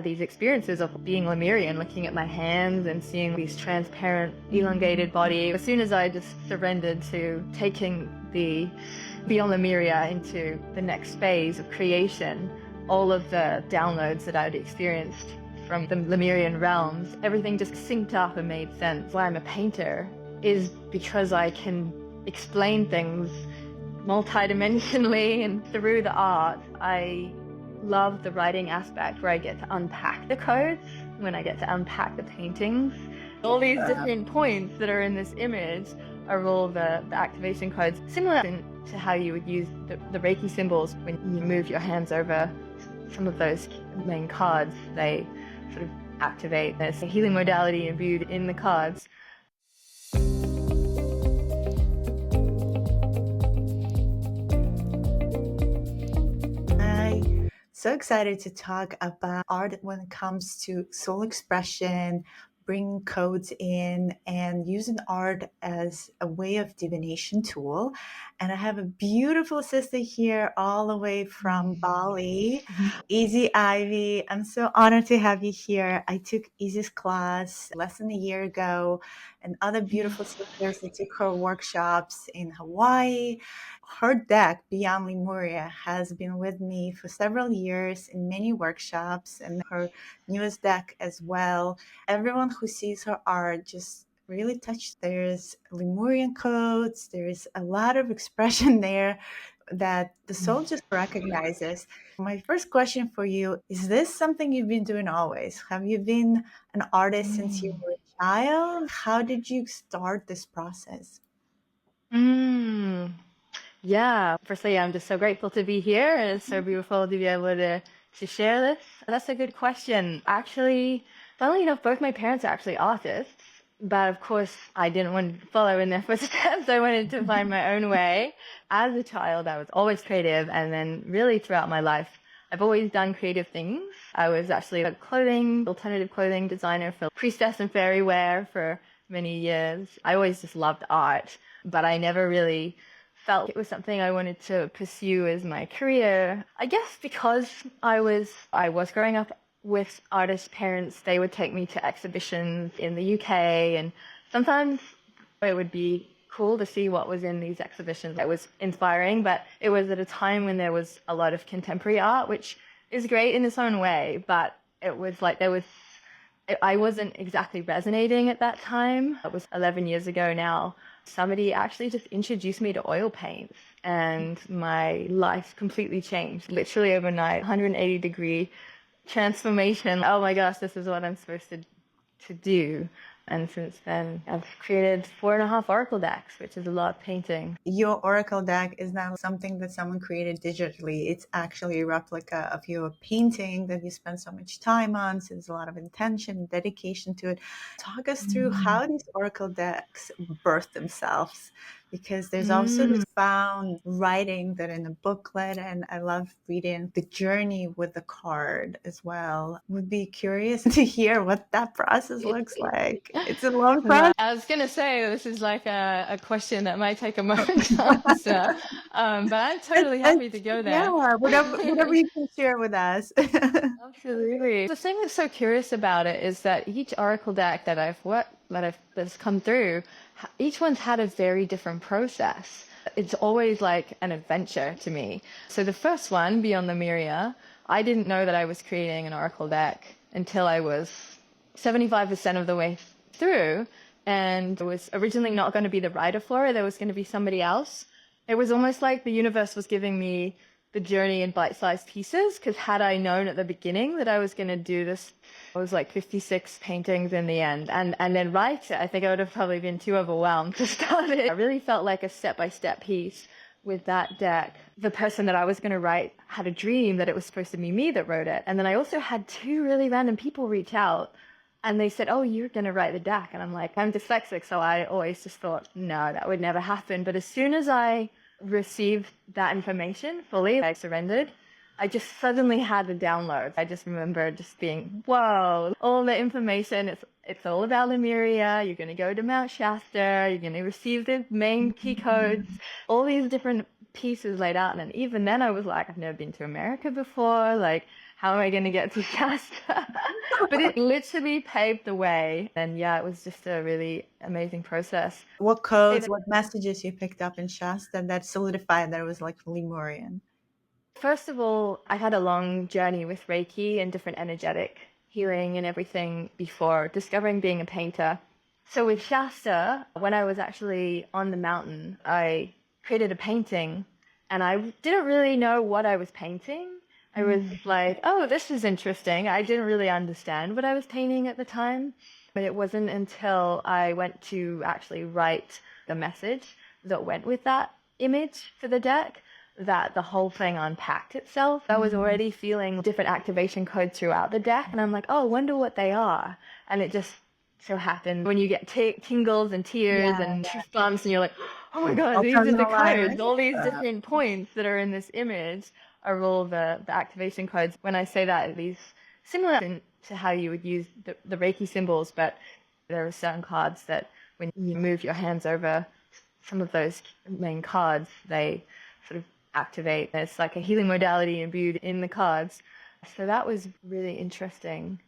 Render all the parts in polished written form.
these experiences of being Lemurian, looking at my hands and seeing these transparent, elongated body. As soon as I just surrendered to taking the Beyond Lemuria into the next phase of creation, all of the downloads that I'd experienced from the Lemurian realms, everything just synced up and made sense. Why I'm a painter is because I can explain things multidimensionally, and through the art, I love the writing aspect where I get to unpack the codes, when I get to unpack the paintings. All these different points that are in this image are all the activation codes, similar to how you would use the Reiki symbols when you move your hands over some of those main cards. They sort of activate. There's a healing modality imbued in the cards. So excited to talk about art when it comes to soul expression, bringing codes in, and using art as a way of divination tool. And I have a beautiful sister here all the way from Bali, Izzy Ivy. I'm so honored to have you here. I took Izzy's class less than a year ago, and other beautiful sisters that took her workshops in Hawaii. Her deck, Beyond Lemuria, has been with me for several years in many workshops, and her newest deck as well. Everyone who sees her art just really touched. There's Lemurian codes, there's a lot of expression there that the soul just recognizes. My first question for you, is this something you've been doing always? Have you been an artist since you were a child? How did you start this process? Yeah, firstly, I'm just so grateful to be here, and it's so beautiful to be able to share this. That's a good question. Actually, funnily enough, both my parents are actually artists, but of course, I didn't want to follow in their footsteps. I wanted to find my own way. As a child, I was always creative, and then really throughout my life, I've always done creative things. I was actually a alternative clothing designer for priestess and fairy wear for many years. I always just loved art, but I never really felt it was something I wanted to pursue as my career. I guess because I was growing up with artist parents, they would take me to exhibitions in the UK, and sometimes it would be cool to see what was in these exhibitions. It was inspiring, but it was at a time when there was a lot of contemporary art, which is great in its own way, but it was like I wasn't exactly resonating at that time. It was 11 years ago now. Somebody actually just introduced me to oil paints, and my life completely changed. Literally overnight, 180-degree transformation. Oh my gosh, this is what I'm supposed to do. And since then, I've created 4.5 oracle decks, which is a lot of painting. Your oracle deck is not something that someone created digitally. It's actually a replica of your painting that you spend so much time on. So there's a lot of intention and dedication to it. Talk us through how these oracle decks birth themselves, because there's also this found writing that in a booklet, and I love reading the journey with the card as well. Would be curious to hear what that process looks like. It's a long process. I was going to say, this is like a question that might take a moment to answer, but I'm totally happy to go there. Yeah, whatever you can share with us. Absolutely. The thing that's so curious about it is that each oracle deck that's come through, each one's had a very different process. It's always like an adventure to me. So the first one, Beyond Lemuria, I didn't know that I was creating an oracle deck until I was 75% of the way through, and I was originally not going to be the writer for it. There was going to be somebody else. It was almost like the universe was giving me the journey in bite-sized pieces, because had I known at the beginning that I was going to do this, it was like 56 paintings in the end, and then write it, I think I would have probably been too overwhelmed to start it. I really felt like a step-by-step piece with that deck. The person that I was going to write had a dream that it was supposed to be me that wrote it, and then I also had 2 really random people reach out, and they said, "Oh, you're going to write the deck," and I'm like, I'm dyslexic, so I always just thought, no, that would never happen. But as soon as I received that information fully, I surrendered. I just suddenly had a download. I just remember just being, whoa, all the information, it's all about Lemuria. You're going to go to Mount Shasta. You're going to receive the main key codes, all these different pieces laid out. And even then I was like, I've never been to America before. Like, how am I going to get to Shasta? But it literally paved the way. And yeah, it was just a really amazing process. What codes, what messages you picked up in Shasta that solidified that it was like Lemurian? First of all, I had a long journey with Reiki and different energetic healing and everything before discovering being a painter. So with Shasta, when I was actually on the mountain, I created a painting and I didn't really know what I was painting. I was like, oh, this is interesting. I didn't really understand what I was painting at the time. But it wasn't until I went to actually write the message that went with that image for the deck that the whole thing unpacked itself. I was already feeling different activation codes throughout the deck, and I'm like, oh, I wonder what they are. And it just so happened when you get tingles and tears and bumps, and you're like, oh my God, I'll these turn are the the line, codes. right? All these different points that are in this image are all the activation codes. When I say that, these similar to how you would use the Reiki symbols, but there are certain cards that when you move your hands over some of those main cards, they sort of activate. There's like a healing modality imbued in the cards. So that was really interesting.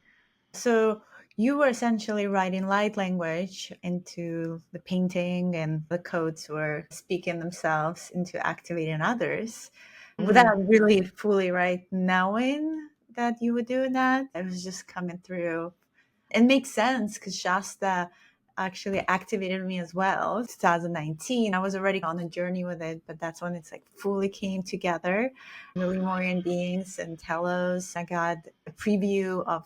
So you were essentially writing light language into the painting, and the codes were speaking themselves into activating others without really fully knowing that you were doing that. It was just coming through. It makes sense because Shasta actually activated me as well. 2019, I was already on a journey with it, but that's when it's like fully came together. The Lemurian beings and Telos. I got a preview of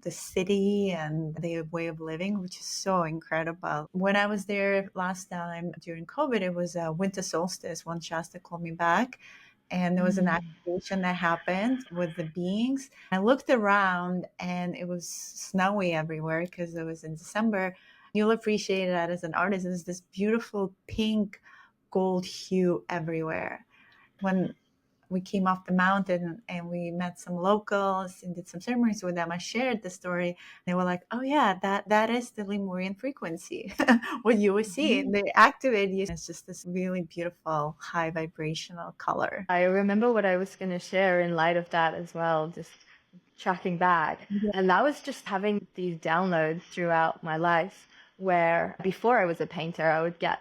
the city and the way of living, which is so incredible. When I was there last time during COVID, it was a winter solstice when Shasta called me back. And there was an activation that happened with the beings. I looked around and it was snowy everywhere because it was in December. You'll appreciate that as an artist. There's this beautiful pink gold hue everywhere. When we came off the mountain and we met some locals and did some ceremonies with them, I shared the story. They were like, oh yeah, that is the Lemurian frequency. What you were seeing, they activate you. It's just this really beautiful high vibrational color. I remember what I was going to share in light of that as well, just tracking back. And that was just having these downloads throughout my life where before I was a painter, I would get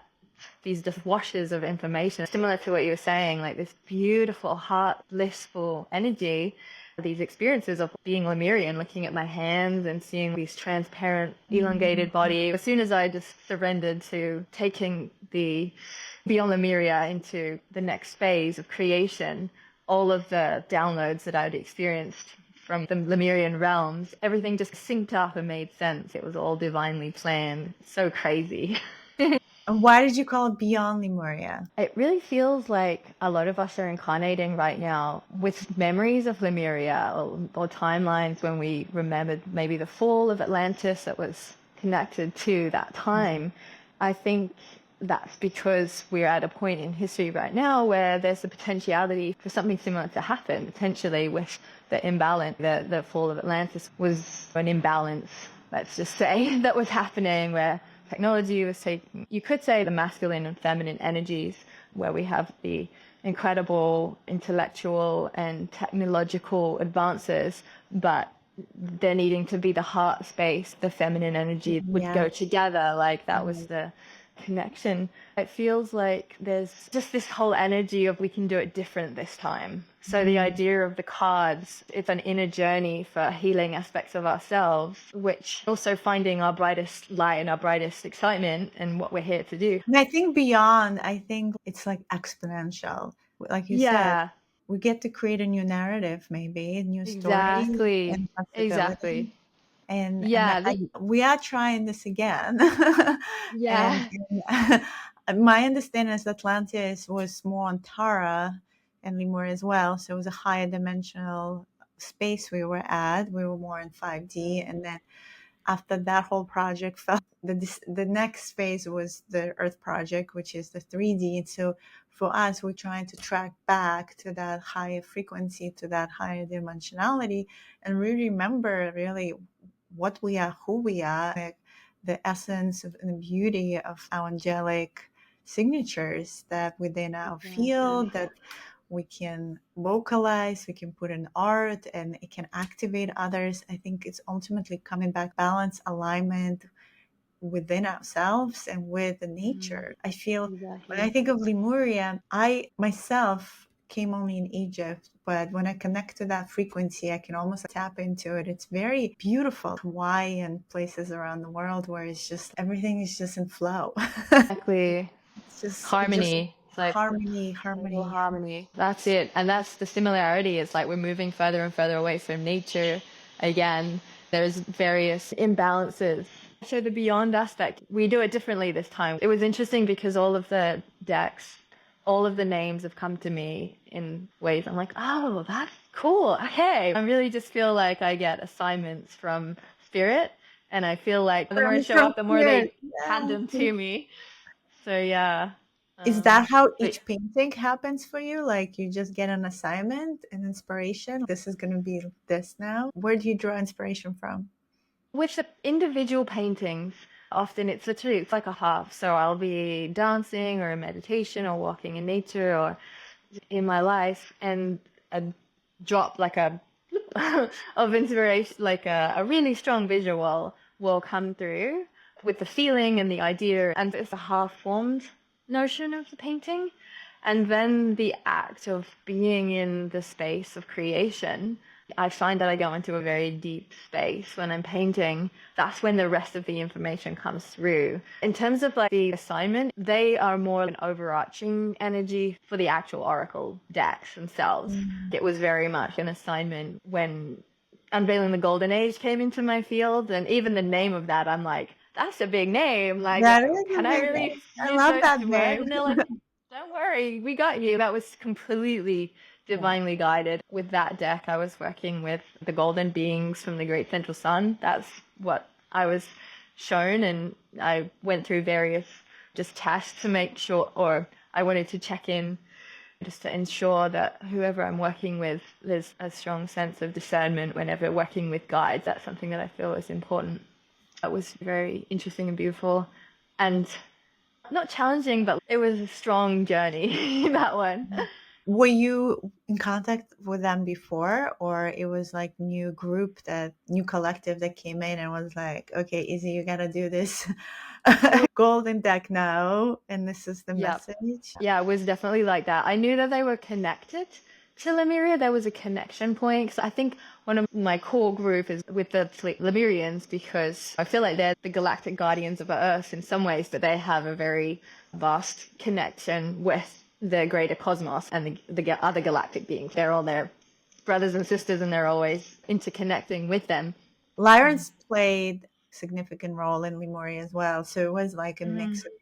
these just washes of information, similar to what you were saying, like this beautiful, heart, blissful energy, these experiences of being Lemurian, looking at my hands and seeing these transparent, elongated body. As soon as I just surrendered to taking the Beyond Lemuria into the next phase of creation, all of the downloads that I'd experienced from the Lemurian realms, everything just synced up and made sense. It was all divinely planned. So crazy. And why did you call it Beyond Lemuria? It really feels like a lot of us are incarnating right now with memories of Lemuria or timelines when we remembered maybe the fall of Atlantis that was connected to that time. I think that's because we're at a point in history right now where there's the potentiality for something similar to happen, potentially with the imbalance. The fall of Atlantis was an imbalance, let's just say, that was happening where technology was taking, you could say, the masculine and feminine energies, where we have the incredible intellectual and technological advances, but there needing to be the heart space, the feminine energy would go together. Like that was the connection. It feels like there's just this whole energy of we can do it different this time. So the idea of the cards, it's an inner journey for healing aspects of ourselves, which also finding our brightest light and our brightest excitement and what we're here to do. And I think beyond, I think it's like exponential. Like you said, Yeah, we get to create a new narrative, maybe a new story exactly. and possibility. Exactly. And Yeah, we are trying this again. and, yeah. and my understanding is Atlantis was more on Tara and Lemuria as well. So it was a higher dimensional space we were at. We were more in 5D. And then after that whole project fell, the next phase was the Earth project, which is the 3D. And so for us, we're trying to track back to that higher frequency, to that higher dimensionality, and really remember really what we are, who we are, like the essence of, and the beauty of our angelic signatures that within our field, that we can vocalize, we can put in art, and it can activate others. I think it's ultimately coming back balance, alignment within ourselves and with the nature. I feel when I Exactly. think of Lemuria, I myself came only in Egypt, but when I connect to that frequency, I can almost tap into it. It's very beautiful. Hawaii and places around the world where it's just everything is just in flow. Exactly. It just Harmony. It's like harmony, total harmony. harmony. That's it. And that's the similarity. It's like we're moving further and further away from nature. Again, there's various imbalances. So the beyond aspect, we do it differently this time. It was interesting because all of the decks, all of the names have come to me in ways I'm like, oh, that's cool. Okay. I really just feel like I get assignments from spirit. And I feel like the more I show From up, the more here. they hand them to me. So yeah. Is that how But each painting happens for you? Like you just get an assignment, an inspiration? This is going to be this now. Where do you draw inspiration from? with the individual paintings, often it's literally it's like a half. So I'll be dancing or in meditation or walking in nature or in my life, and a drop like a of inspiration, like a really strong visual will come through with the feeling and the idea, and it's a half-formed notion of the painting. And then the act of being in the space of creation, I find that I go into a very deep space when I'm painting. That's when the rest of the information comes through. In terms of like the assignment, they are more an overarching energy for the actual oracle decks themselves. It was very much an assignment when Unveiling the Golden Age came into my field, and even the name of that, I'm like, that's a big name. Like, That is a can I big really name. I use love those that two words? name. And they're like, don't worry, we got you. That was completely divinely guided. With that deck, I was working with the golden beings from the Great Central Sun. That's what I was shown, and I went through various just tests to make sure, or I wanted to check in just to ensure that whoever I'm working with, there's a strong sense of discernment whenever working with guides. That's something that I feel is important. That was very interesting and beautiful, and not challenging, but it was a strong journey, that one. Were you in contact with them before, or it was like new group, that new collective that came in and was like, okay, Izzy, you gotta do this golden deck now, and this is the Yeah. message? Yeah, it was definitely like that. I knew that they were connected to Lemuria. There was a connection point. So I think one of my core group is with the Lemurians, because I feel like they're the galactic guardians of Earth in some ways, but they have a very vast connection with the greater cosmos and the other galactic beings. They're all their brothers and sisters, and they're always interconnecting with them. Lyrans played a significant role in Lemuria as well, so it was like a Mm. mix of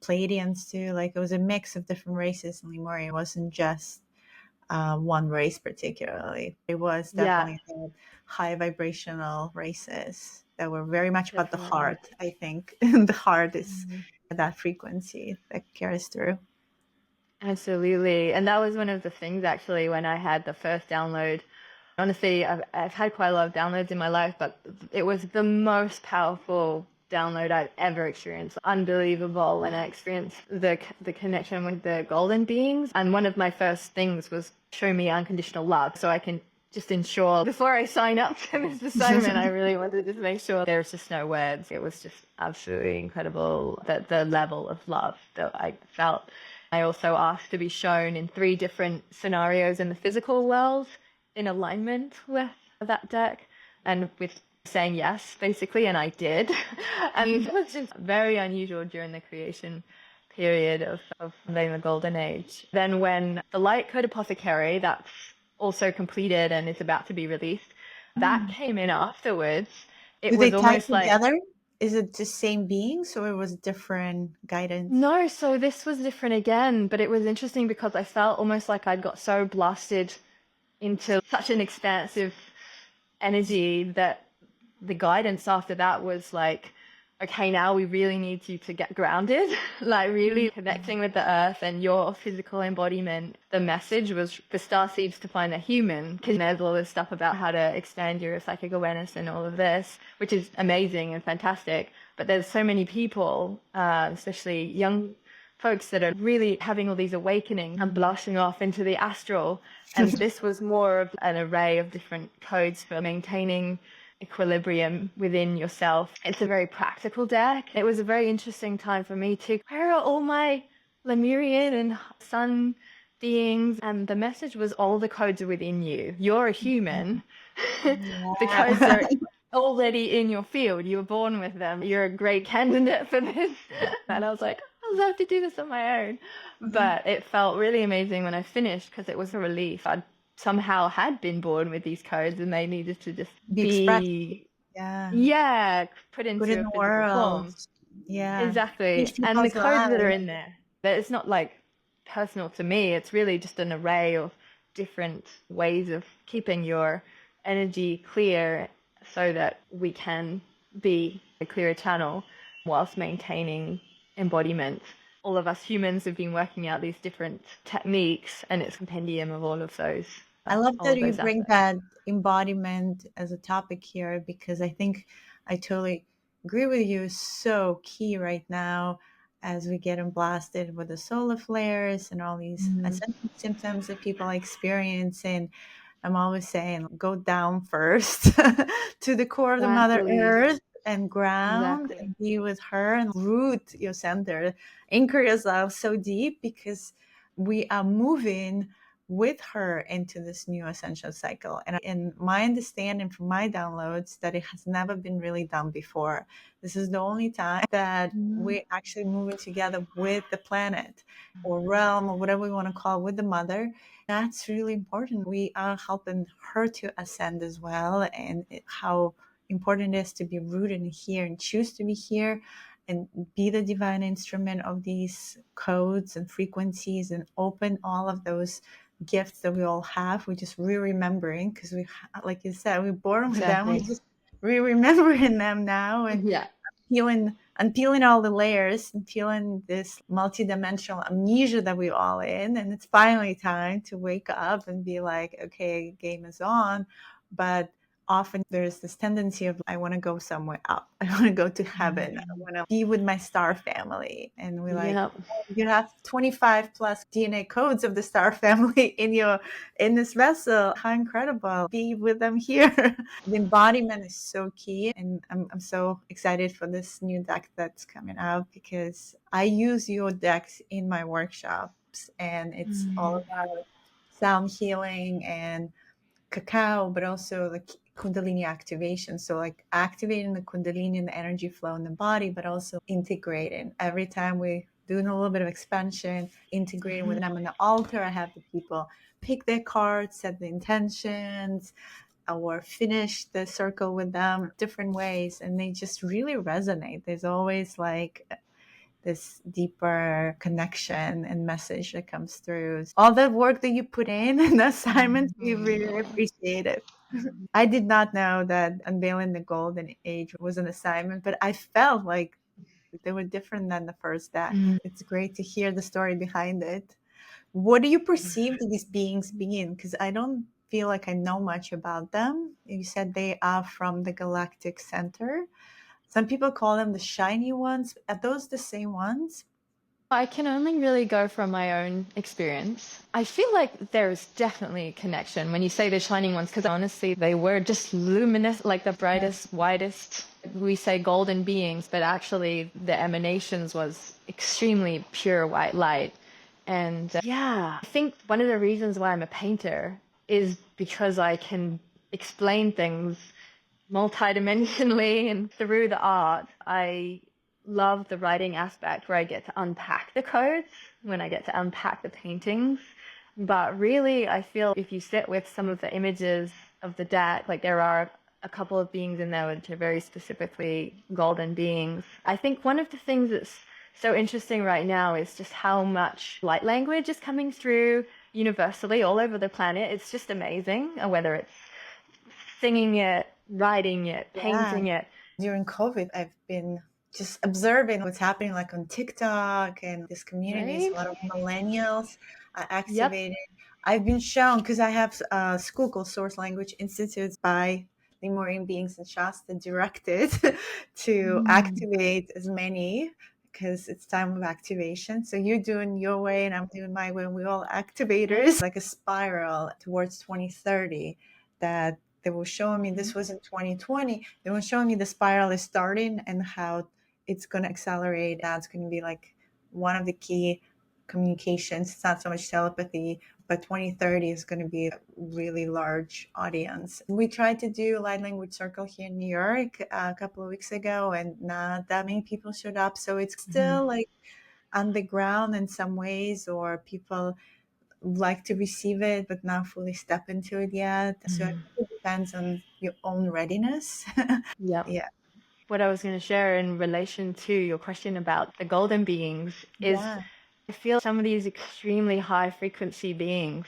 Pleiadians too. Like it was a mix of different races in Lemuria. It wasn't just one race particularly. It was Yeah, definitely the high vibrational races that were very much about the definitely. heart, I think. The heart is that frequency that carries through. Absolutely. And that was one of the things actually when I had the first download. Honestly, I've had quite a lot of downloads in my life, but it was the most powerful download I've ever experienced. Unbelievable when I experienced the connection with the golden beings. And one of my first things was show me unconditional love so I can just ensure before I sign up to this assignment, I really wanted to make sure there's just no words. It was just absolutely incredible that the level of love that I felt. I also asked to be shown in 3 different scenarios in the physical world in alignment with that deck and with saying yes, basically, and I did. And it was just very unusual during the creation period of the Golden Age. Then when the Light Code Apothecary, that's also completed and is about to be released, that came in afterwards. It Do they was tie almost like, together? Is it the same beings or it was different guidance? no, so this was different again, but it was interesting because I felt almost like I'd got so blasted into such an expansive energy that the guidance after that was like, okay, now we really need you to get grounded, like really connecting with the earth and your physical embodiment. The message was for star seeds to find a human, because there's all this stuff about how to expand your psychic awareness and all of this, which is amazing and fantastic. But there's so many people, especially young folks that are really having all these awakenings and blasting off into the astral. And this was more of an array of different codes for maintaining equilibrium within yourself. It's a very practical deck. It was a very interesting time for me too. Where are all my Lemurian and sun beings? And the message was all the codes are within you. You're a human. The codes Yeah. are already in your field. You were born with them. You're a great candidate for this. And I was like, I'll have to do this on my own. But it felt really amazing when I finished because it was a relief. I somehow had been born with these codes and they needed to just Be expressed. Yeah. put Put into in a the physical world. form. Yeah. Exactly. Teach And the people's codes that are lives. in there, that it's not like personal to me. It's really just an array of different ways of keeping your energy clear so that we can be a clearer channel whilst maintaining embodiment. All of us humans have been working out these different techniques, and it's a compendium of all of those. I love All that of you those bring aspects. that embodiment as a topic here, because I think I totally agree with you. It's so key right now as we get blasted with the solar flares and all these ascension symptoms that people are experiencing. I'm always saying, go down first to the core of the Mother Exactly. Earth and ground Exactly. and be with her and root your center. Anchor yourself so deep, because we are moving with her into this new ascension cycle. And in my understanding from my downloads, that it has never been really done before. This is the only time that we're actually moving together with the planet or realm or whatever we want to call it, with the mother. That's really important. We are helping her to ascend as well, and how important it is to be rooted in here and choose to be here and be the divine instrument of these codes and frequencies and open all of those gifts that we all have. We're just re-remembering, because we, like you said, we're born with them. We're Exactly. just re-remembering them now and Yeah. peeling all the layers and peeling this multidimensional amnesia that we're all in. And it's finally time to wake up and be like, okay, game is on. But often there's this tendency of, I want to go somewhere up. I want to go to heaven. I want to be with my star family. And we're like, Yep. you have 25 plus DNA codes of the star family in this vessel. How incredible. Be with them here. The embodiment is so key. And I'm so excited for this new deck that's coming out, because I use your decks in my workshops, and it's all about sound healing and cacao, but also the Kundalini activation. So, like, activating the Kundalini and the energy flow in the body, but also integrating. Every time we doing a little bit of expansion, integrating with. I'm on the altar. I have the people pick their cards, set the intentions, or finish the circle with them different ways, and they just really resonate. There's always like this deeper connection and message that comes through. All the work that you put in and the assignments, we really appreciate it. I did not know that Unveiling the Golden Age was an assignment, but I felt like they were different than the first deck. It's great to hear the story behind it. What do you perceive these beings being? Because I don't feel like I know much about them. You said they are from the Galactic Center. Some people call them the shiny ones. Are those the same ones? I can only really go from my own experience. I feel like there's definitely a connection when you say the shining ones, because honestly, they were just luminous, like the brightest, whitest. We say golden beings, but actually the emanations was extremely pure white light. And yeah, I think one of the reasons why I'm a painter is because I can explain things multidimensionally and through the art. I love the writing aspect where I get to unpack the codes, when I get to unpack the paintings. But really, I feel if you sit with some of the images of the deck, like there are a couple of beings in there which are very specifically golden beings. I think one of the things that's so interesting right now is just how much light language is coming through universally all over the planet. It's just amazing, whether it's singing it, writing it, Yeah. painting it. During COVID, I've been just observing what's happening, like on TikTok and these communities. A Right? lot of millennials are Yep. activated. I've been shown, because I have a school called Source Language Institute by Lemurian beings in Shasta, directed to activate as many because it's time of activation. So you're doing your way and I'm doing my way, and we're all activators, like a spiral towards 2030 that they were showing me. This was in 2020. They were showing me the spiral is starting and how it's going to accelerate. That's going to be like one of the key communications. It's not so much telepathy, but 2030 is going to be a really large audience. We tried to do light language circle here in New York a couple of weeks ago, and not that many people showed up. So it's still like underground in some ways, or people like to receive it but not fully step into it yet. So I think it depends on your own readiness. Yep. Yeah. What I was going to share in relation to your question about the golden beings is Yeah. I feel some of these extremely high frequency beings,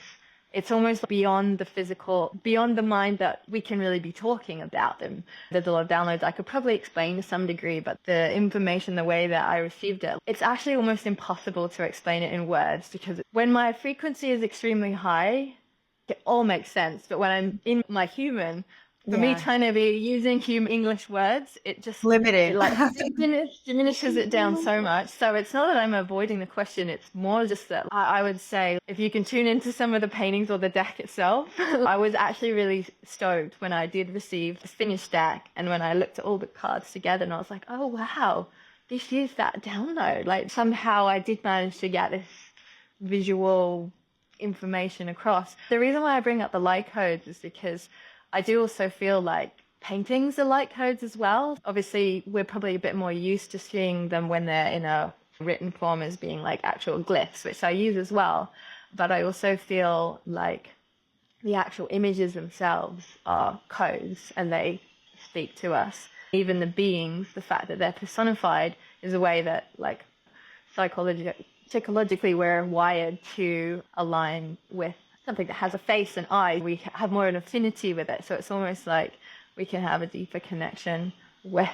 it's almost beyond the physical, beyond the mind that we can really be talking about them. There's a lot of downloads I could probably explain to some degree, but the information, the way that I received it, it's actually almost impossible to explain it in words, because when my frequency is extremely high, it all makes sense. But when I'm in my human, for me Yeah. trying to be using human English words, it just Limiting. it like diminishes it down so much. So it's not that I'm avoiding the question. It's more just that I would say if you can tune into some of the paintings or the deck itself, I was actually really stoked when I did receive the finished deck, and when I looked at all the cards together, and I was like, oh wow, this is that download. Like somehow I did manage to get this visual information across. The reason why I bring up the light codes is because I do also feel like paintings are light codes as well. Obviously, we're probably a bit more used to seeing them when they're in a written form as being like actual glyphs, which I use as well. But I also feel like the actual images themselves are codes and they speak to us. Even the beings, the fact that they're personified is a way that, like, psychologically we're wired to align with something that has a face and eyes. We have more an affinity with it, so it's almost like we can have a deeper connection with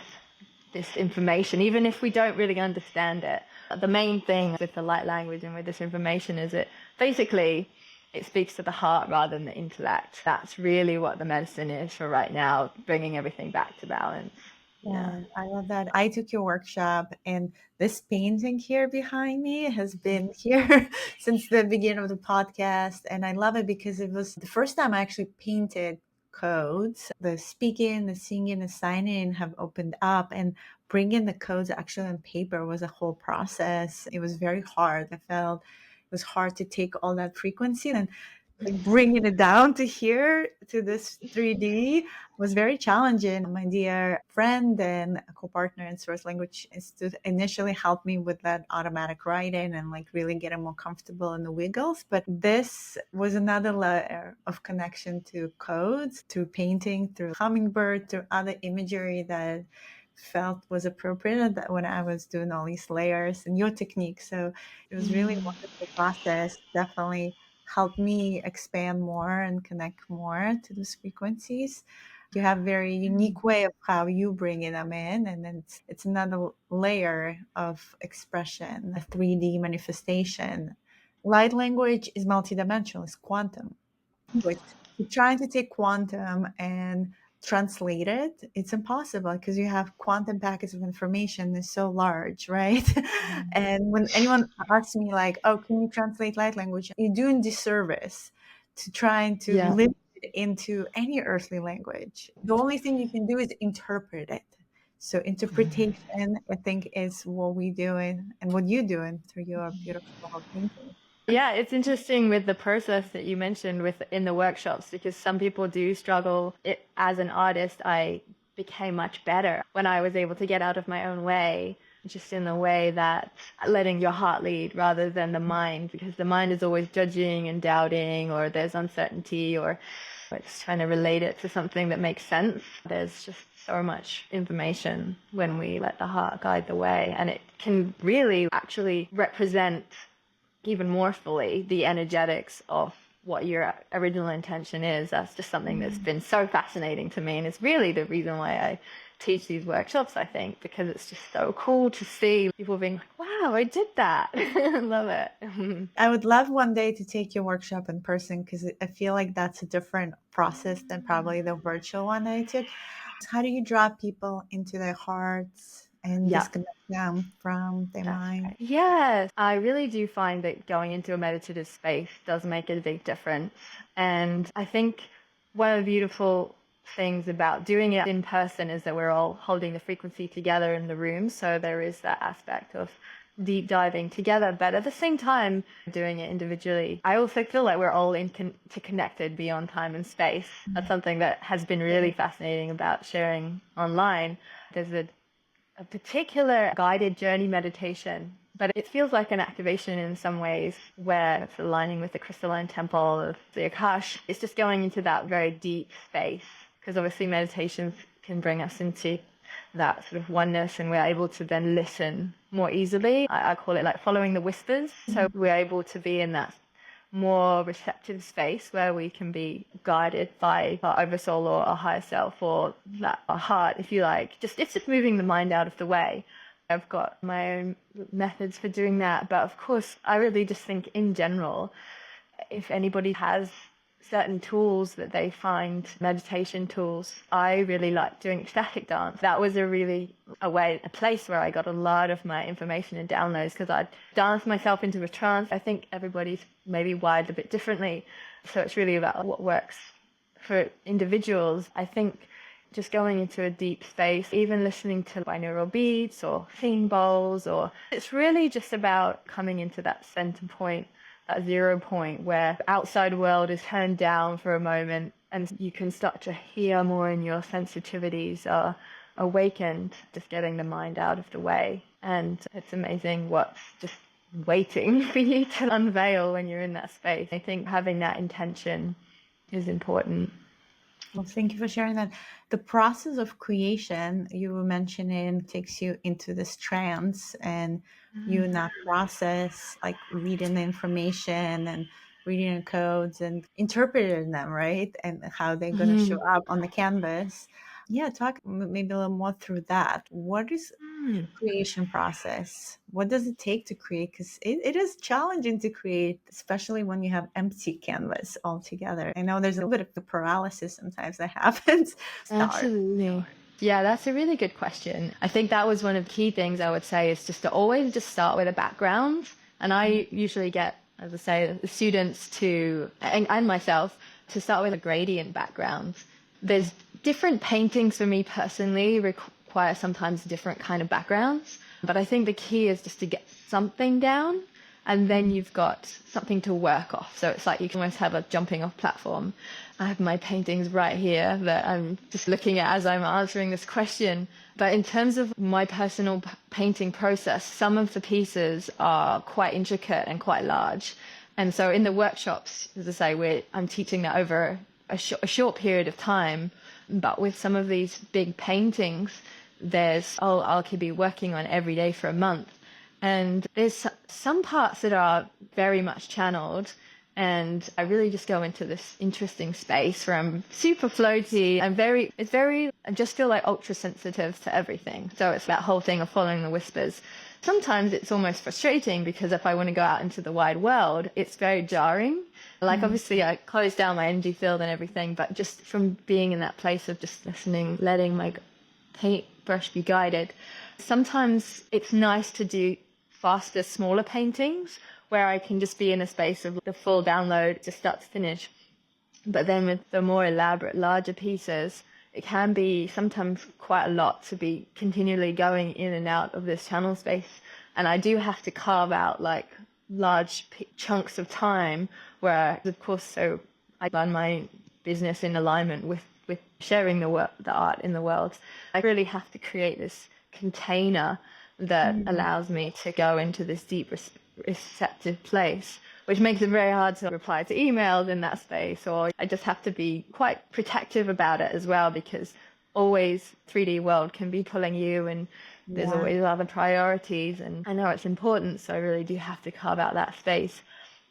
this information, even if we don't really understand it. The main thing with the light language and with this information is it speaks to the heart rather than the intellect. That's really what the medicine is for right now, bringing everything back to balance. Yeah, I love that. I took your workshop, and this painting here behind me has been here since the beginning of the podcast. And I love it because it was the first time I actually painted codes. The speaking, the singing, the signing have opened up, and bringing the codes actually on paper was a whole process. It was very hard. I felt it was hard to take all that frequency and like bringing it down to here to this 3D was very challenging. My dear friend and a co-partner in Source Language Institute initially helped me with that automatic writing and like really getting more comfortable in the wiggles. But this was another layer of connection to codes, to painting, through hummingbird, through other imagery that felt was appropriate that when I was doing all these layers and your technique. So it was really a wonderful process. Definitely helped me expand more and connect more to those frequencies. You have a very unique way of how you bring them in, and then it's another layer of expression, a 3D manifestation. Light language is multidimensional, it's quantum. But trying to take quantum and translate it, it's impossible because you have quantum packets of information is so large, right? And when anyone asks me like, oh, can you translate light language? You're doing disservice to trying to Yeah. limit it into any earthly language. The only thing you can do is interpret it. So interpretation, I think, is what we doing and what you're doing through your beautiful painting. Yeah, it's interesting with the process that you mentioned with in the workshops, because some people do struggle. As an artist, I became much better when I was able to get out of my own way, just in the way that letting your heart lead rather than the mind, because the mind is always judging and doubting, or there's uncertainty, or it's trying to relate it to something that makes sense. There's just so much information when we let the heart guide the way, and it can really actually represent even more fully the energetics of what your original intention is. That's just something that's been so fascinating to me, and it's really the reason why I teach these workshops, I think, because it's just so cool to see people being like, wow, I did that. I love it. I would love one day to take your workshop in person because I feel like that's a different process than probably the virtual one that I took. How do you draw people into their hearts and Yeah. disconnect them from their That's mind. right. Yes, I really do find that going into a meditative space does make a big difference. And I think one of the beautiful things about doing it in person is that we're all holding the frequency together in the room. So there is that aspect of deep diving together, but at the same time, doing it individually. I also feel like we're all interconnected beyond time and space. That's something that has been really fascinating about sharing online. There's a particular guided journey meditation, but it feels like an activation in some ways where it's aligning with the crystalline temple of the Akash. It's just going into that very deep space, because obviously meditations can bring us into that sort of oneness, and we're able to then listen more easily. I call it like following the whispers. So we're able to be in that more receptive space where we can be guided by our oversoul or our higher self, or that our heart, if you like. Just it's just moving the mind out of the way. I've got my own methods for doing that, but of course I really just think in general, if anybody has certain tools that they find, meditation tools, I really like doing ecstatic dance. That was a place where I got a lot of my information and downloads, because I'd dance myself into a trance. I think everybody's maybe wired a bit differently, so it's really about what works for individuals. I think just going into a deep space, even listening to binaural beats or theme bowls, or it's really just about coming into that center point, that 0 point where the outside world is turned down for a moment, and you can start to hear more, and your sensitivities are awakened, just getting the mind out of the way. And it's amazing what's just waiting for you to unveil when you're in that space. I think having that intention is important. Well, thank you for sharing that. The process of creation you were mentioning takes you into this trance, and you in that process, like reading the information and reading the codes and interpreting them, right? And how they're going to show up on the canvas. Yeah, talk maybe a little more through that. What is the creation process? What does it take to create? Because it is challenging to create, especially when you have empty canvas altogether. I know there's a little bit of the paralysis sometimes that happens. Absolutely. Yeah, that's a really good question. I think that was one of the key things I would say, is just to always just start with a background. And I usually get, as I say, the students and myself to start with a gradient background. There's different paintings for me personally require sometimes different kind of backgrounds. But I think the key is just to get something down, and then you've got something to work off. So it's like you can almost have a jumping off platform. I have my paintings right here that I'm just looking at as I'm answering this question. But in terms of my personal painting process, some of the pieces are quite intricate and quite large. And so in the workshops, as I say, I'm teaching that over a short period of time. But with some of these big paintings, I could be working on every day for a month. And there's some parts that are very much channeled, and I really just go into this interesting space where I'm super floaty. I just feel like ultra sensitive to everything. So it's that whole thing of following the whispers. Sometimes it's almost frustrating, because if I want to go out into the wide world, it's very jarring. Like obviously I close down my energy field and everything, but just from being in that place of just listening, letting my paintbrush be guided. Sometimes it's nice to do faster, smaller paintings where I can just be in a space of the full download, just start to finish. But then with the more elaborate, larger pieces, it can be sometimes quite a lot to be continually going in and out of this channel space. And I do have to carve out like large chunks of time where, of course, so I run my business in alignment with sharing the art in the world. I really have to create this container that allows me to go into this deep receptive place, which makes it very hard to reply to emails in that space. Or I just have to be quite protective about it as well, because always 3D world can be pulling you, and there's always other priorities, and I know it's important, so I really do have to carve out that space.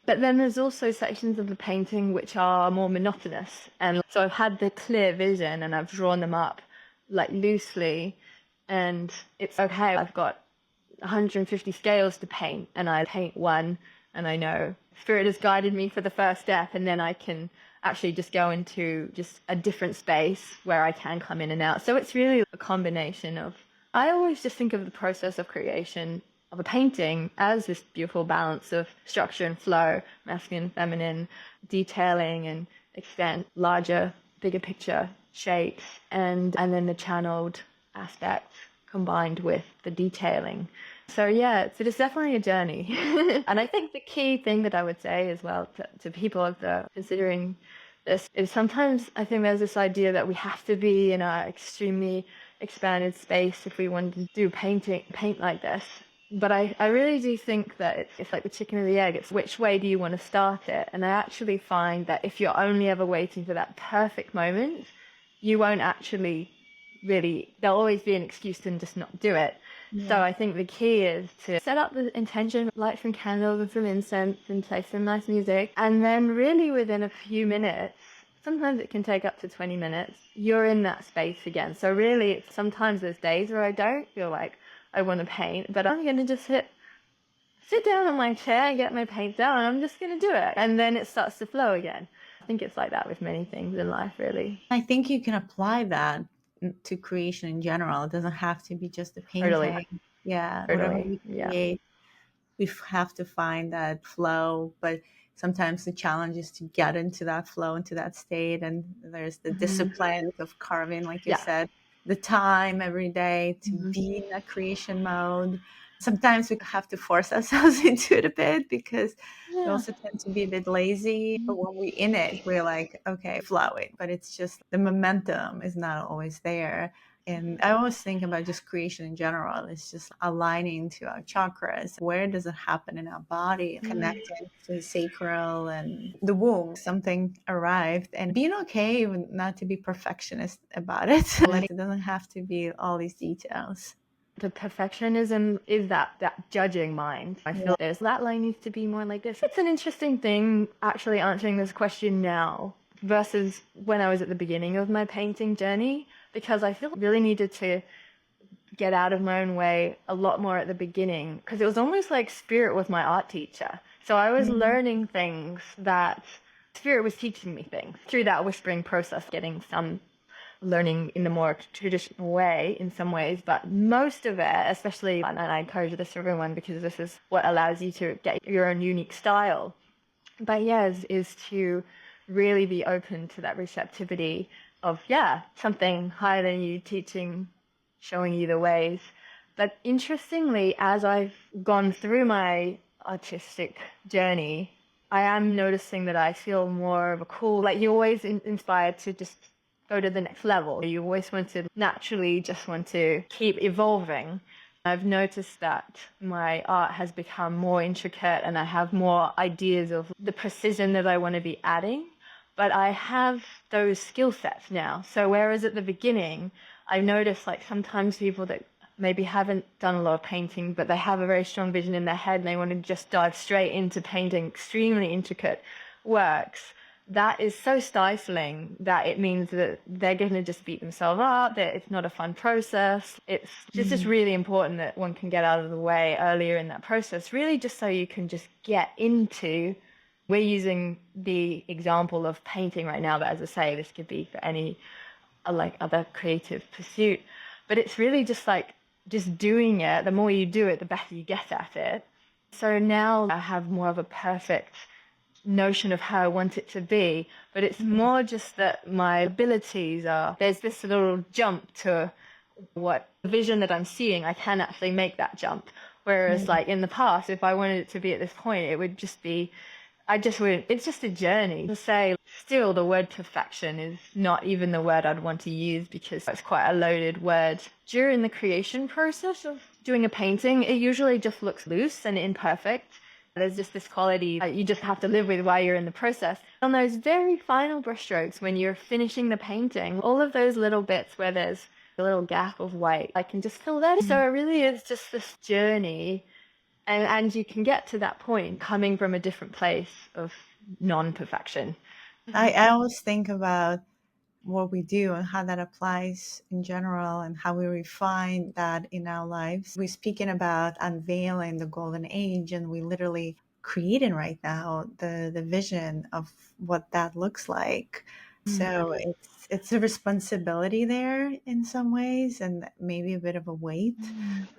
But then there's also sections of the painting which are more monotonous, and so I've had the clear vision and I've drawn them up like loosely, and it's okay. I've got 150 scales to paint, and I paint one, and I know Spirit has guided me for the first step, and then I can actually just go into just a different space where I can come in and out. So it's really a combination of I always just think of the process of creation of a painting as this beautiful balance of structure and flow, masculine, feminine, detailing and extent, larger, bigger picture shapes, and then the channeled aspect combined with the detailing. So yeah, it is definitely a journey. And I think the key thing that I would say as well to people of the considering this is sometimes I think there's this idea that we have to be in our extremely expanded space if we want to do paint like this. But I really do think that it's like the chicken or the egg. It's which way do you want to start it? And I actually find that if you're only ever waiting for that perfect moment, you won't actually really, there'll always be an excuse to just not do it. Yeah. So I think the key is to set up the intention, light some candles and some incense and play some nice music. And then really within a few minutes, sometimes it can take up to 20 minutes, you're in that space again. So really, sometimes there's days where I don't feel like I want to paint, but I'm going to just sit down on my chair and get my paint down, and I'm just going to do it. And then it starts to flow again. I think it's like that with many things in life, really. I think you can apply that to creation in general. It doesn't have to be just a painting. Totally. Yeah, Totally. whatever we create, we have to find that flow. But sometimes the challenge is to get into that flow, into that state. And there's the discipline of carving, like you said, the time every day to be in that creation mode. Sometimes we have to force ourselves into it a bit because we also tend to be a bit lazy. But when we're in it, we're like, okay, flowing. But it's just the momentum is not always there. And I always think about just creation in general. It's just aligning to our chakras. Where does it happen in our body? Connecting to the sacral and the womb. Something arrived, and being okay not to be perfectionist about it. Like, it doesn't have to be all these details. The perfectionism is that judging mind. I feel there's that line needs to be more like this. It's an interesting thing actually answering this question now versus when I was at the beginning of my painting journey, because I feel really needed to get out of my own way a lot more at the beginning, because it was almost like spirit was my art teacher. So I was learning things that spirit was teaching me things through that whispering process, getting some learning in a more traditional way in some ways, but most of it, especially, and I encourage this to everyone because this is what allows you to get your own unique style, but is to really be open to that receptivity of something higher than you teaching, showing you the ways. But interestingly, as I've gone through my artistic journey, I am noticing that I feel more of a cool, like you're always inspired to just go to the next level. You always naturally just want to keep evolving. I've noticed that my art has become more intricate and I have more ideas of the precision that I want to be adding, but I have those skill sets now. So whereas at the beginning, I noticed like sometimes people that maybe haven't done a lot of painting, but they have a very strong vision in their head and they want to just dive straight into painting extremely intricate works, that is so stifling that it means that they're going to just beat themselves up, that it's not a fun process. It's just really important that one can get out of the way earlier in that process, really just so you can just get into, we're using the example of painting right now, but as I say, this could be for any like other creative pursuit, but it's really just like just doing it. The more you do it, the better you get at it. So now I have more of a perfect notion of how I want it to be, but it's more just that my abilities are, there's this little jump to what vision that I'm seeing, I can actually make that jump. Whereas like in the past, if I wanted it to be at this point, it would just be, it's just a journey. To say, still the word perfection is not even the word I'd want to use because it's quite a loaded word. During the creation process of doing a painting, it usually just looks loose and imperfect. There's just this quality that you just have to live with while you're in the process. On those very final brushstrokes, when you're finishing the painting, all of those little bits where there's a little gap of white, I can just fill that in. So it really is just this journey. And you can get to that point coming from a different place of non-perfection. I always think about what we do and how that applies in general and how we refine that in our lives. We're speaking about unveiling the golden age, and we literally creating right now the vision of what that looks like. So it's a responsibility there in some ways, and maybe a bit of a weight.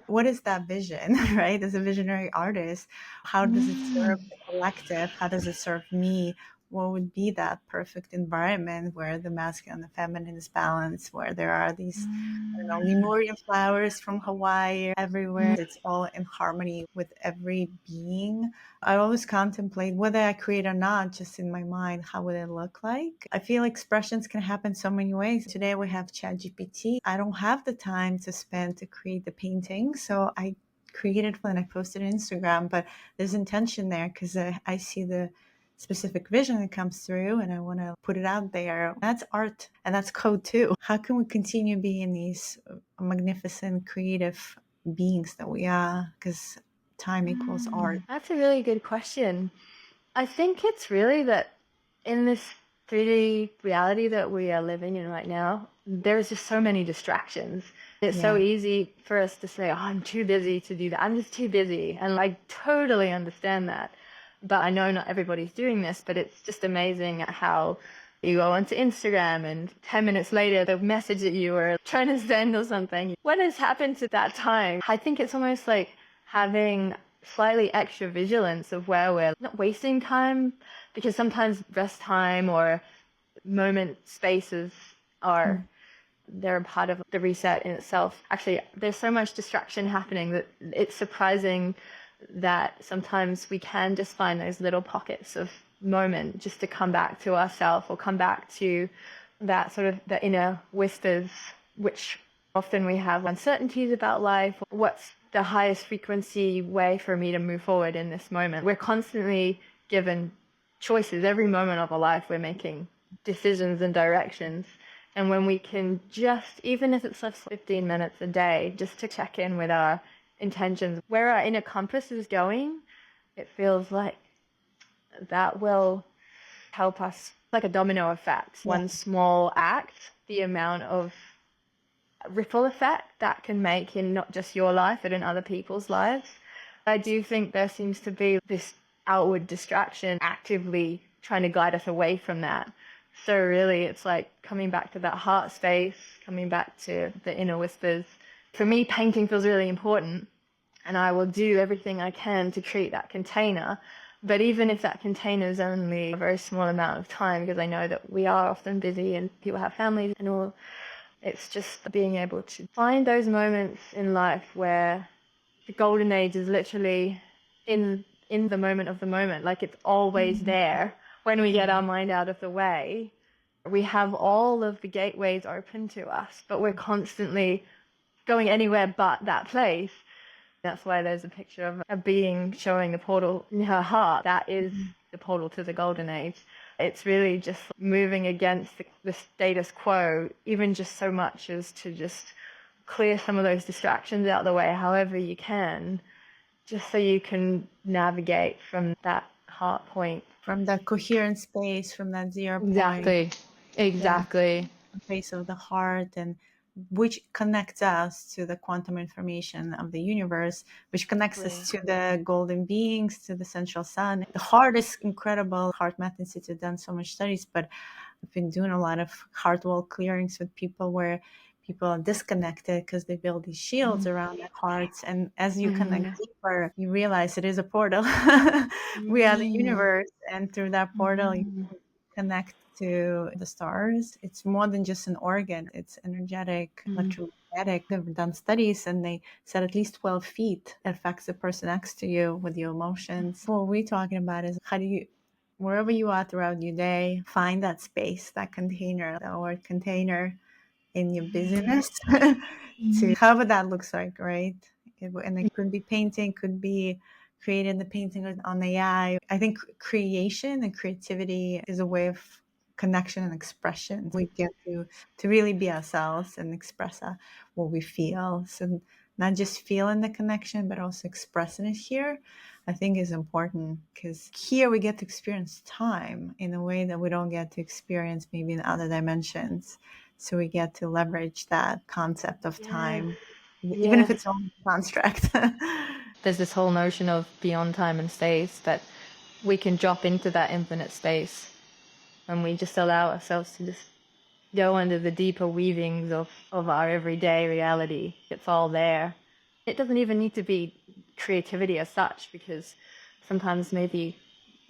What is that vision, right? As a visionary artist, how does it serve the collective? How does it serve me? What would be that perfect environment where the masculine and the feminine is balanced, where there are these, I don't know, Lemurian flowers from Hawaii everywhere. It's all in harmony with every being. I always contemplate whether I create or not, just in my mind, how would it look like? I feel expressions can happen so many ways. Today we have ChatGPT. I don't have the time to spend to create the painting, so I created when I posted on Instagram, but there's intention there because I see the specific vision that comes through and I want to put it out there. That's art and that's code too. How can we continue being these magnificent creative beings that we are? Because time equals art. That's a really good question. I think it's really that in this 3D reality that we are living in right now, there's just so many distractions. It's so easy for us to say, oh, I'm too busy to do that. I'm just too busy. And I totally understand that. But I know not everybody's doing this, but it's just amazing at how you go onto Instagram and 10 minutes later they'll message at you or trying to send or something. What has happened to that time? I think it's almost like having slightly extra vigilance of where we're not wasting time, because sometimes rest time or moment spaces are they're a part of the reset in itself. Actually, there's so much distraction happening that it's surprising that sometimes we can just find those little pockets of moment just to come back to ourselves or come back to that sort of the inner whispers, which often we have uncertainties about life. What's the highest frequency way for me to move forward in this moment? We're constantly given choices. Every moment of our life, we're making decisions and directions. And when we can just, even if it's just 15 minutes a day, just to check in with our intentions, where our inner compass is going, it feels like that will help us, like a domino effect. One small act, the amount of ripple effect that can make in not just your life, but in other people's lives. I do think there seems to be this outward distraction actively trying to guide us away from that. So really, it's like coming back to that heart space, coming back to the inner whispers. For me, painting feels really important, and I will do everything I can to create that container. But even if that container is only a very small amount of time, because I know that we are often busy and people have families and all, it's just being able to find those moments in life where the golden age is literally in the moment of the moment, like it's always there. When we get our mind out of the way, we have all of the gateways open to us, but we're constantly going anywhere but that place. That's why there's a picture of a being showing the portal in her heart. That is the portal to the golden age. It's really just moving against the status quo, even just so much as to just clear some of those distractions out of the way however you can, just so you can navigate from that heart point. From that coherent space, from that zero point. Exactly. The place of the heart, and which connects us to the quantum information of the universe, which connects us to the golden beings, to the central sun. The heart is incredible. Heart Math Institute done so much studies, but I've been doing a lot of heart wall clearings with people where people are disconnected because they build these shields around their hearts. And as you connect deeper, you realize it is a portal. We are the universe, and through that portal, you connect to the stars. It's more than just an organ. It's energetic, electromagnetic. They've done studies and they said at least 12 feet affects the person next to you with your emotions. What we're talking about is how do you, wherever you are throughout your day, find that space, that container, the word container in your busyness to however that looks like, right? And it could be painting, could be creating the painting on AI. I think creation and creativity is a way of connection and expression. We get to really be ourselves and express what we feel. So not just feeling the connection, but also expressing it here, I think is important, because here we get to experience time in a way that we don't get to experience maybe in other dimensions. So we get to leverage that concept of time, even if it's only a construct. There's this whole notion of beyond time and space, that we can drop into that infinite space when we just allow ourselves to just go under the deeper weavings of our everyday reality. It's all there. It doesn't even need to be creativity as such, because sometimes maybe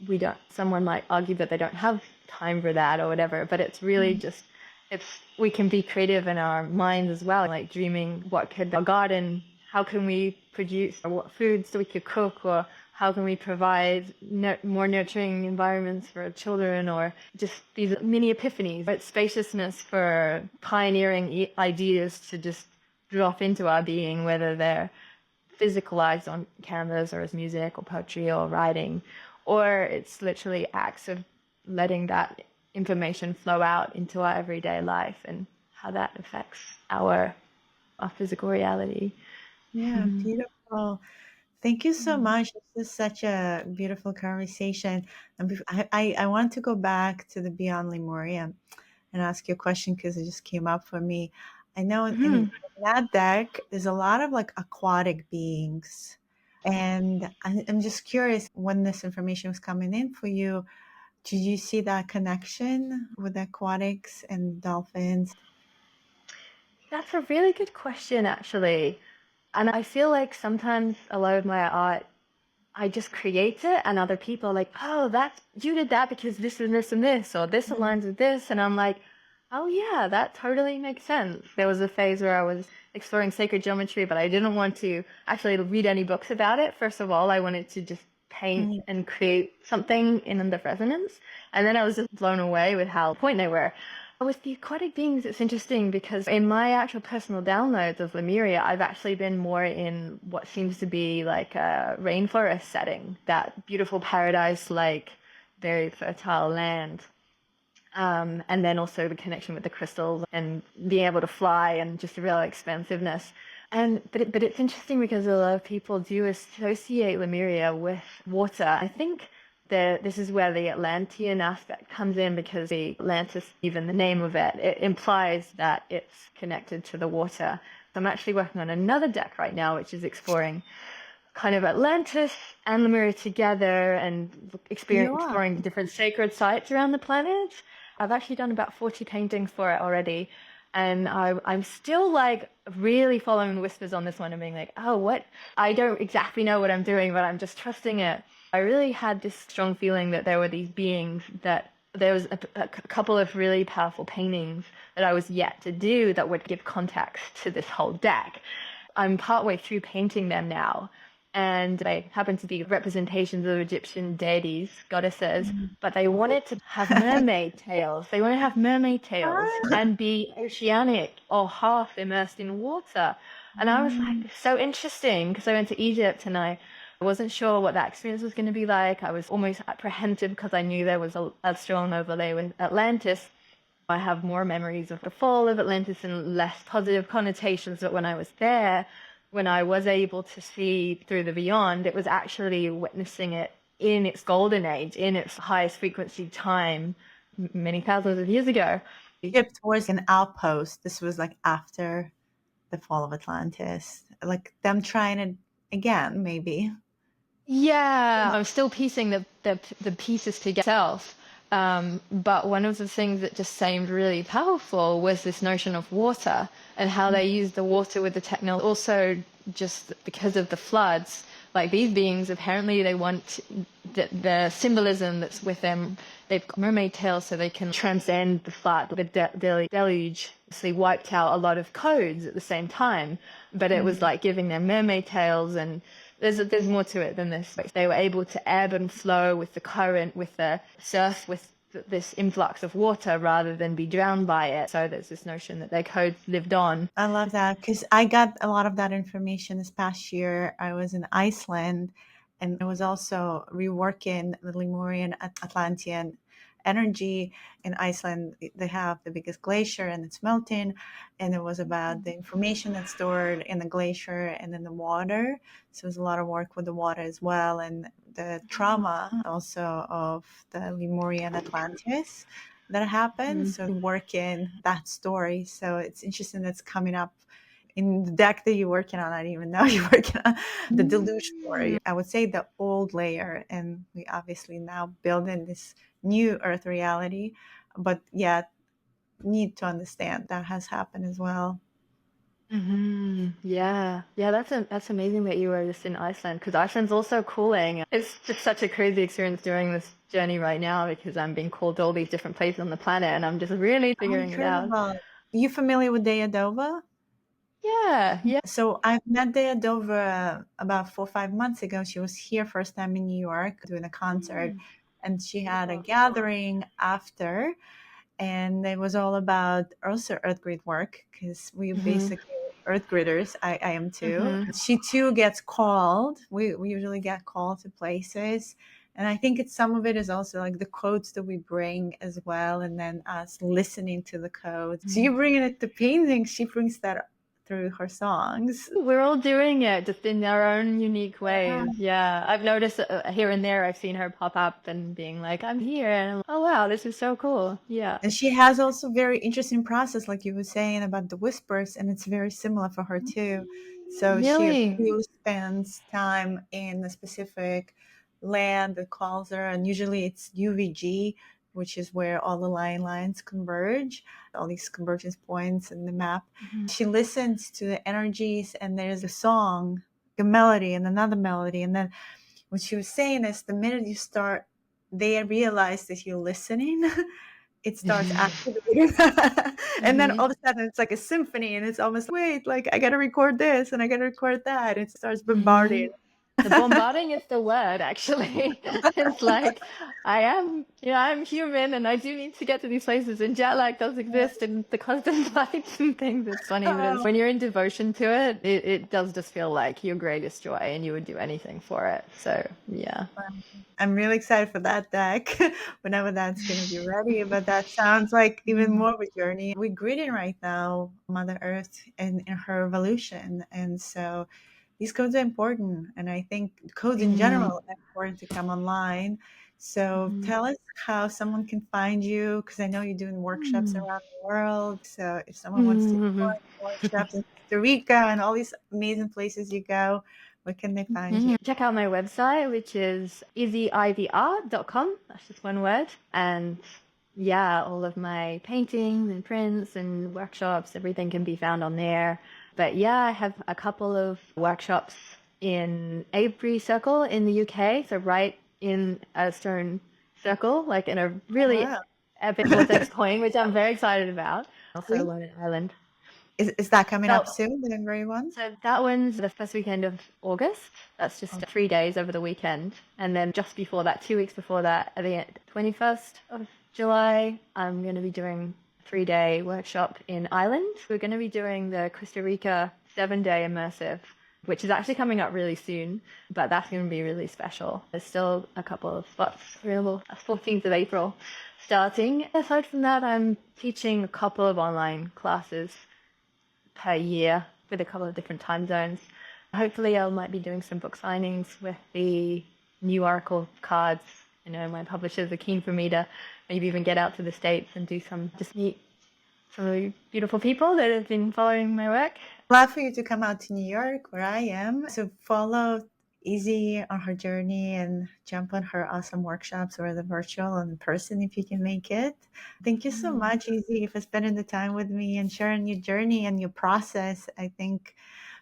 we don't, someone might argue that they don't have time for that or whatever, but it's really just, it's, we can be creative in our minds as well, like dreaming what could our garden, how can we produce, or what foods we could cook, or how can we provide more nurturing environments for children, or just these mini epiphanies. It's spaciousness for pioneering ideas to just drop into our being, whether they're physicalized on canvas or as music or poetry or writing, or it's literally acts of letting that information flow out into our everyday life and how that affects our physical reality. Yeah, beautiful. Thank you so much. This is such a beautiful conversation. And I want to go back to the Beyond Lemuria and ask you a question because it just came up for me. I know in that deck, there's a lot of like aquatic beings. And I'm just curious, when this information was coming in for you, did you see that connection with aquatics and dolphins? That's a really good question, actually. And I feel like sometimes a lot of my art, I just create it, and other people are like, oh, that's, you did that because this and this and this, or this aligns with this. And I'm like, oh, yeah, that totally makes sense. There was a phase where I was exploring sacred geometry, but I didn't want to actually read any books about it. First of all, I wanted to just paint and create something in the resonance. And then I was just blown away with how point they were. With the aquatic beings, it's interesting because in my actual personal downloads of Lemuria, I've actually been more in what seems to be like a rainforest setting, that beautiful paradise-like, very fertile land. And then also the connection with the crystals and being able to fly and just a real expansiveness. But it's interesting because a lot of people do associate Lemuria with water. I think this is where the Atlantean aspect comes in, because the Atlantis, even the name of it, it implies that it's connected to the water. So I'm actually working on another deck right now, which is exploring kind of Atlantis and Lemuria together and exploring different sacred sites around the planet. I've actually done about 40 paintings for it already. And I'm still like really following the whispers on this one and being like, oh, what? I don't exactly know what I'm doing, but I'm just trusting it. I really had this strong feeling that there were these beings, that there was a couple of really powerful paintings that I was yet to do that would give context to this whole deck. I'm partway through painting them now, and they happen to be representations of Egyptian deities, goddesses, but they wanted to have mermaid tails. They want to have mermaid tails and be oceanic or half immersed in water. And I was like, so interesting, because I went to Egypt and I wasn't sure what that experience was going to be like. I was almost apprehensive because I knew there was a strong overlay with Atlantis. I have more memories of the fall of Atlantis and less positive connotations, but when I was there, when I was able to see through the beyond, it was actually witnessing it in its golden age, in its highest frequency time, many thousands of years ago. Egypt was an outpost. This was like after the fall of Atlantis, like them trying it again, maybe. Yeah, I'm still piecing the pieces together. But one of the things that just seemed really powerful was this notion of water and how they use the water with the technology. Also, just because of the floods, like these beings, apparently they want the symbolism that's with them. They've got mermaid tails so they can transcend the flood. The deluge actually wiped out a lot of codes at the same time, but it was like giving them mermaid tails, and there's more to it than this. They were able to ebb and flow with the current, with the surf, with this influx of water rather than be drowned by it. So there's this notion that their codes lived on. I love that because I got a lot of that information this past year. I was in Iceland, and I was also reworking the Lemurian Atlantean energy. In Iceland, they have the biggest glacier and it's melting, and it was about the information that's stored in the glacier and in the water. So it was a lot of work with the water as well, and the trauma also of the Lemurian Atlantis that happened. So working that story. So it's interesting that's coming up in the deck that you're working on. I didn't even know you're working on the deluge story. I would say the old layer, and we obviously now building this new Earth reality, but yet need to understand that has happened as well. Yeah, yeah, that's amazing that you were just in Iceland because Iceland's also cooling. It's just such a crazy experience during this journey right now because I'm being called to all these different places on the planet and I'm just really Oh, figuring it out. incredible. Are you familiar with Deadova? Yeah, yeah. So I've met Deadova about 4 or 5 months ago. She was here first time in New York doing a concert, Mm. and she had a gathering after, and it was all about also earth grid work because we Mm-hmm. basically earth gridders. I am too. Mm-hmm. She too gets called. We usually get called to places, and I think it's some of it is also like the codes that we bring as well, and then us listening to the codes. So you bringing it to painting, she brings that through her songs. We're all doing it just in our own unique ways. Yeah, I've noticed here and there I've seen her pop up and being like, I'm here. And I'm like, oh, wow, this is so cool. Yeah. And she has also very interesting process, like you were saying about the whispers, and it's very similar for her too. So she Really? really spends time in a specific land that calls her, and usually it's UVG, which is where all the line lines converge, all these convergence points in the map. Mhm. She listens to the energies, and there's a song, a melody, and another melody. And then what she was saying is the minute you start, they realize that you're listening. It starts activating. And then Mhm. all of a sudden it's like a symphony, and it's almost, wait, like I gotta record this and I gotta record that. It starts bombarding. Mhm. The bombarding is the word, actually. It's like I am, I'm human and I do need to get to these places, and jet lag does exist and the constant flights and things. It's funny, but Oh, when you're in devotion to it, it does just feel like your greatest joy and you would do anything for it. So, yeah. I'm really excited for that deck whenever that's going to be ready. But that sounds like even more of a journey. We're greeting right now Mother Earth in her evolution. And so these codes are important. And I think codes in Mm. general are important to come online. So Mhm. tell us how someone can find you, because I know you're doing workshops Mm. around the world. So if someone wants to Mhm. join workshops in Costa Rica and all these amazing places you go, where can they find you? Check out my website, which is izzyivart.com. That's just one word. And yeah, all of my paintings and prints and workshops, everything can be found on there. But yeah, I have a couple of workshops in Avebury Circle in the UK, so right in a stone circle, like in a really Wow. epic vortex point, which I'm very excited about. Also Sweet. alone in Ireland. Is that coming So up soon, the very one? so that one's the first weekend of August. That's just 3 days over the weekend. And then just before that, 2 weeks before that, at the 21st of July, I'm going to be doing a 3-day workshop in Ireland. We're going to be doing the Costa Rica 7-day immersive, which is actually coming up really soon, but that's going to be really special. There's still a couple of spots available. That's 14th of April starting. Aside from that, I'm teaching a couple of online classes per year with a couple of different time zones. Hopefully, I might be doing some book signings with the new Oracle cards. My publishers are keen for me to maybe even get out to the States and do just meet some really beautiful people that have been following my work. Glad for you to come out to New York, where I am. So follow Izzy on her journey and jump on her awesome workshops, or the virtual and in person if you can make it. Thank you so much, Izzy, for spending the time with me and sharing your journey and your process. I think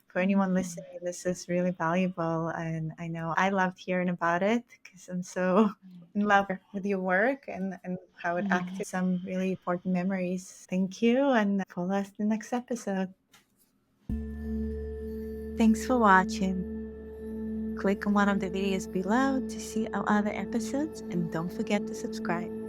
for anyone listening, this is really valuable. And I know I loved hearing about it because I'm so in love with your work and how it activates some really important memories. Thank you, and follow us in the next episode. Thanks for watching. Click on one of the videos below to see our other episodes, and don't forget to subscribe.